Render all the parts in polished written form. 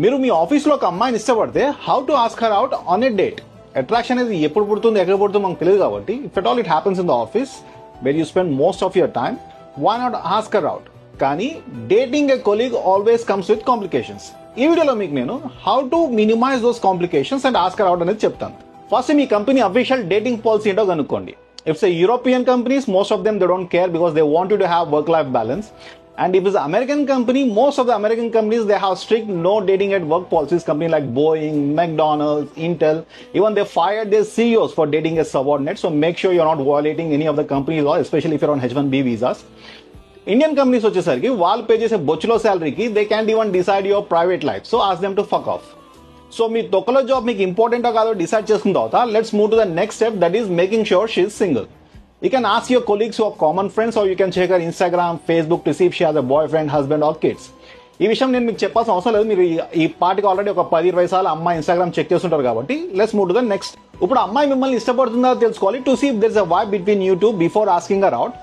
మీరు మీ ఆఫీస్లో ఒక అమ్మాయిని ఇష్టపడితే how to ask her out on a date. Attraction అనేది ఎప్పుడు పుడుతుంది ఎక్కడ పుడుతుందో మనకు తెలియదు కాబట్టి if at all it happens in the office where you spend most of your time, why not ask her out. కానీ dating a colleague always comes with complications. ఈ వీడియోలో మీకు నేను how to minimize those complications and ask her out అనేది చెప్తాను. First మీ company official dating policy ఏంటో కనుక్కోండి. If it's a European companies, most of them they don't care because they want you to have work-life balance. And if it's an American company, most of the American companies they have strict no dating at work policies. Companies like Boeing, McDonald's, Intel, even they fired their CEOs for dating a subordinate. So make sure you're not violating any of the company's laws, especially if you're on H-1B visas. Indian companies వచ్చేసరికి వాళ్ళు pay చేసే బొచ్చులో శాలరీకి they can't even decide your private life. So ask them to fuck off. So మీ తొక్కలో job మీకు ఇంపార్టెంటో కాదో decide చేసుకున్న తర్వాత let's move to the next step, that is making sure she is single. You can ask your colleagues or common friends or you can check her Instagram, Facebook to see if she has a boyfriend, husband or kids. ఈ విషయం నేను మీకు చెప్పాల్సిన అవసరం లేదు, మీరు ఈ పార్టీకి ఆల్రెడీ ఒక 10-20 సార్లు అమ్మాయి ఇన్స్టాగ్రామ్ చెక్ చేస్తుంటారు కాబట్టి let's move to the next. ఇప్పుడు అమ్మాయి మిమ్మల్ని ఇష్టపడుతుందో తెలుసుకోవాలి. To see if there is a vibe between you two before asking her out.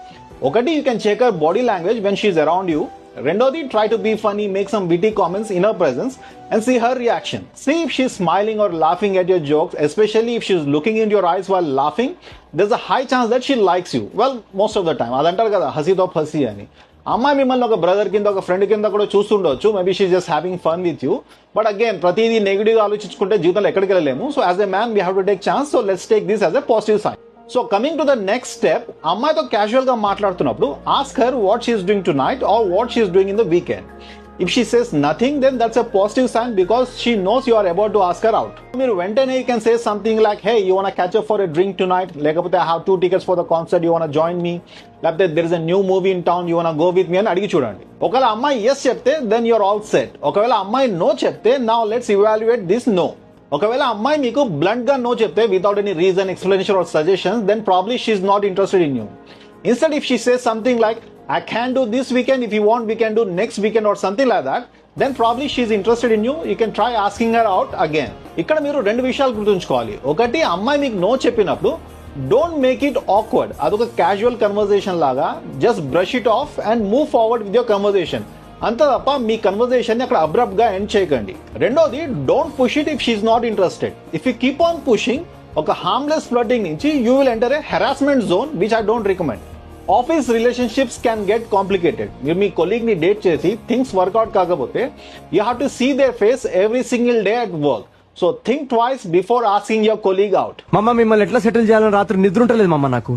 ఒకటి, you can check her body language when she is around you. రెండోది, try to be funny, make some witty comments in her presence and see her reaction. See if she's smiling or laughing at your jokes, especially if she's looking into your eyes while laughing. There's a high chance that she likes you. Well, most of the time. అదంటారు కదా హసీతో ఫసీ అని. అమ్మాయి మిమ్మల్ని ఒక brother కింద ఒక friend కింద కూడా చూస్తుండొచ్చు. Maybe she just having fun with you. But again ప్రతిదీ నెగిటివ్గా ఆలోచించుకుంటే జీవితంలో ఎక్కడికి వెళ్ళలేము. So as a man we have to take chance. So let's take this as a positive sign. So coming to the next step, అమ్మాయితో casual గా మాట్లాడుతున్నప్పుడు ask her what she is doing tonight or what she is doing in the weekend. If she says nothing then that's a positive sign because she knows you are about to ask her out. మీరు వెంటనే you can say something like, hey you want catch up for a drink tonight, లేకపోతే I have 2 tickets for the concert, you want join me, లేకపోతే there is a new movie in town, you want go with me అని అడిగి చూడండి. ఒకవేళ అమ్మాయి yes చెప్తే then you're all set. ఒకవేళ అమ్మాయి నో చెప్తే now let's evaluate this no. ఒకవేళ అమ్మాయి మీకు బ్లంట్ గా నో చెప్తే without any reason, explanation or suggestions, then probably she is not interested in you. Instead if she says something like, I can do this weekend, if you want we can do next weekend or something like that, then probably she is interested in you. You can try asking her out again. ఇక్కడ మీరు 2 విషయాలు గుర్తుంచుకోవాలి. ఒకటి, అమ్మాయి మీకు no చెప్పినప్పుడు don't make it awkward. అదొక casual conversation లాగా just brush it off and move forward with your conversation. అంతే తప్ప మీ కన్వర్జేషన్ అక్కడ అబ్రప్ట్ గా ఎండ్ చేయకండి. రెండోది, don't push it if she is not interested. If you keep on pushing, ఒక హార్మ్లెస్ ఫ్లర్టింగ్ నుంచి you will enter a harassment zone which I don't recommend. Office relationships can get complicated. మీరు మీ colleague ని date చేసి things work out కాకపోతే you have to see their face every single day at work. So think twice before asking your colleague out. మమ్మ మిమ్మల్ని ఎట్లా settle చేయాలని రాత్రి నిద్ర ఉంటలేదు మమ్మ నాకు.